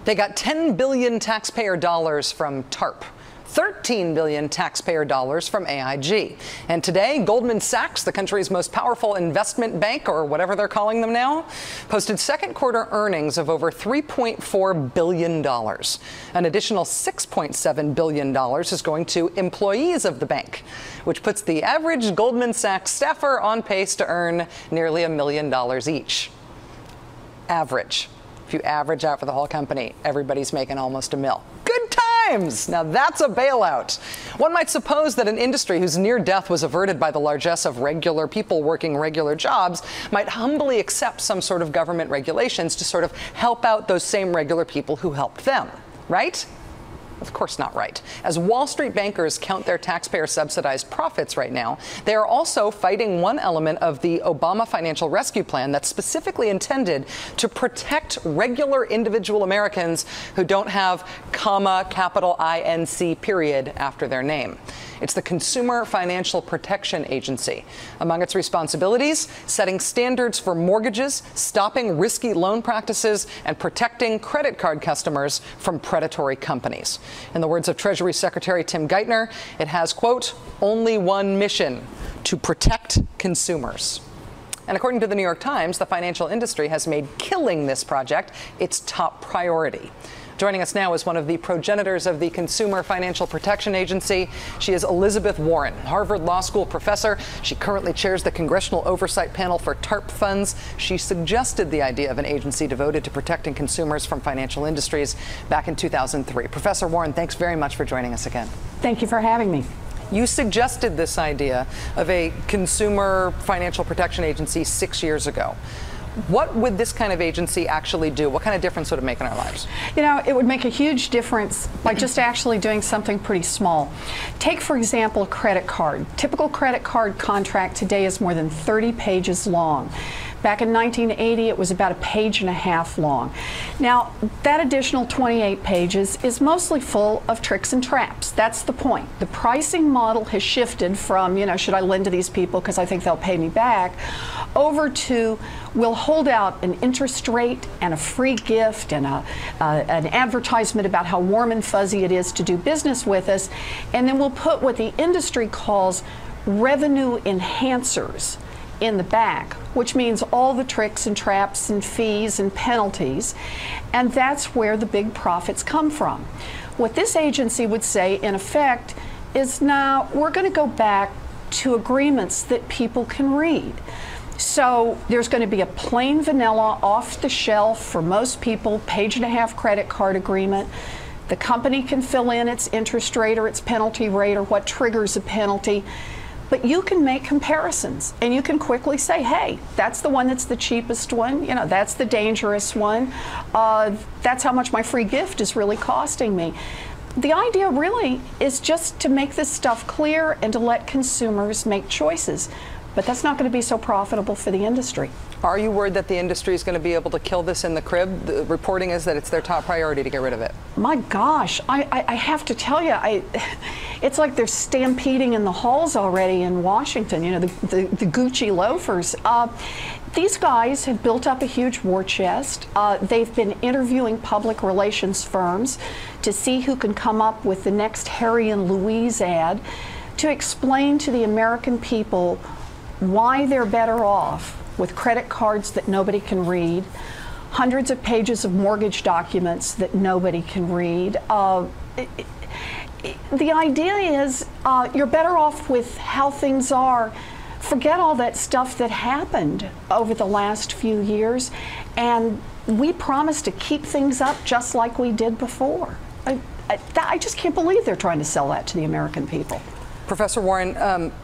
They got 10 billion taxpayer dollars from TARP. 13 billion taxpayer dollars from AIG. And today, Goldman Sachs, the country's most powerful investment bank, or whatever they're calling them now, posted second quarter earnings of over $3.4 billion. An additional $6.7 billion is going to employees of the bank, which puts the average Goldman Sachs staffer on pace to earn nearly $1 million each. Average. If you average out for the whole company, everybody's making almost $1 million. Good times! Now that's a bailout. One might suppose that an industry whose near death was averted by the largesse of regular people working regular jobs might humbly accept some sort of government regulations to sort of help out those same regular people who helped them, right? Of course not right. As Wall Street bankers count their taxpayer-subsidized profits right now, they are also fighting one element of the Obama financial rescue plan that's specifically intended to protect regular individual Americans who don't have comma, capital INC, period, after their name. It's the Consumer Financial Protection Agency. Among its responsibilities, setting standards for mortgages, stopping risky loan practices, and protecting credit card customers from predatory companies. In the words of Treasury Secretary Tim Geithner, it has, quote, only one mission: to protect consumers. And according to the New York Times, the financial industry has made killing this project its top priority. Joining us now is one of the progenitors of the Consumer Financial Protection Agency. She is Elizabeth Warren, Harvard Law School professor. She currently chairs the Congressional Oversight Panel for TARP funds. She suggested the idea of an agency devoted to protecting consumers from financial industries back in 2003. Professor Warren, thanks very much for joining us again. Thank you for having me. You suggested this idea of a Consumer Financial Protection Agency 6 years ago. What would this kind of agency actually do? What kind of difference would it make in our lives? You know, it would make a huge difference by just actually doing something pretty small. Take, for example, a credit card. Typical credit card contract today is more than 30 pages long. Back in 1980, it was about a page and a half long. Now, that additional 28 pages is mostly full of tricks and traps. That's the point. The pricing model has shifted from, you know, should I lend to these people because I think they'll pay me back, over to we'll hold out an interest rate and a free gift and an advertisement about how warm and fuzzy it is to do business with us, and then we'll put what the industry calls revenue enhancers in the back, which means all the tricks and traps and fees and penalties, and that's where the big profits come from. What this agency would say, in effect, is now we're going to go back to agreements that people can read. So there's going to be a plain vanilla, off the shelf, for most people, page and a half credit card agreement. The company can fill in its interest rate or its penalty rate or what triggers a penalty. But you can make comparisons, and you can quickly say, hey, that's the one that's the cheapest one, you know, that's the dangerous one, that's how much my free gift is really costing me. The idea really is just to make this stuff clear and to let consumers make choices. But that's not going to be so profitable for the industry. Are you worried that the industry is going to be able to kill this in the crib? The reporting is that it's their top priority to get rid of it. My gosh, I have to tell you, it's like they're stampeding in the halls already in Washington, you know, the Gucci loafers. These guys have built up a huge war chest. They've been interviewing public relations firms to see who can come up with the next Harry and Louise ad to explain to the American people why they're better off with credit cards that nobody can read, hundreds of pages of mortgage documents that nobody can read. The idea is you're better off with how things are. Forget all that stuff that happened over the last few years, and we promise to keep things up just like we did before. I just can't believe they're trying to sell that to the American people. Professor Warren,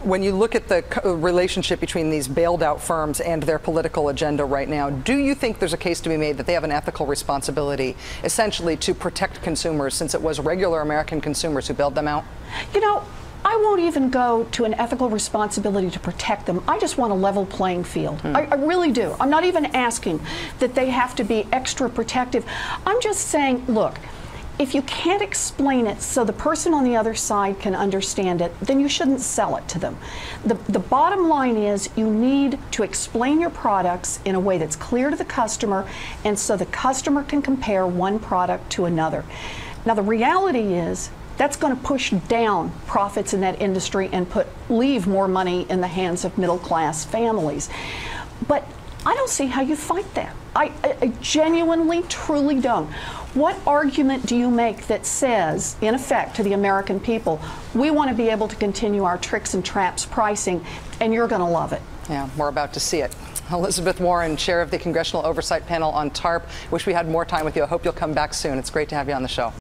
when you look at the relationship between these bailed out firms and their political agenda right now, do you think there's a case to be made that they have an ethical responsibility essentially to protect consumers, since it was regular American consumers who bailed them out? You know, I won't even go to an ethical responsibility to protect them. I just want a level playing field. I really do. I'm not even asking that they have to be extra protective. I'm just saying, look, if you can't explain it so the person on the other side can understand it, then you shouldn't sell it to them. The bottom line is you need to explain your products in a way that's clear to the customer, and so the customer can compare one product to another. Now the reality is that's going to push down profits in that industry and leave more money in the hands of middle-class families. But I don't see how you fight that. I genuinely, truly don't. What argument do you make that says, in effect, to the American people, we want to be able to continue our tricks and traps pricing, and you're going to love it? Yeah, we're about to see it. Elizabeth Warren, chair of the Congressional Oversight Panel on TARP. Wish we had more time with you. I hope you'll come back soon. It's great to have you on the show.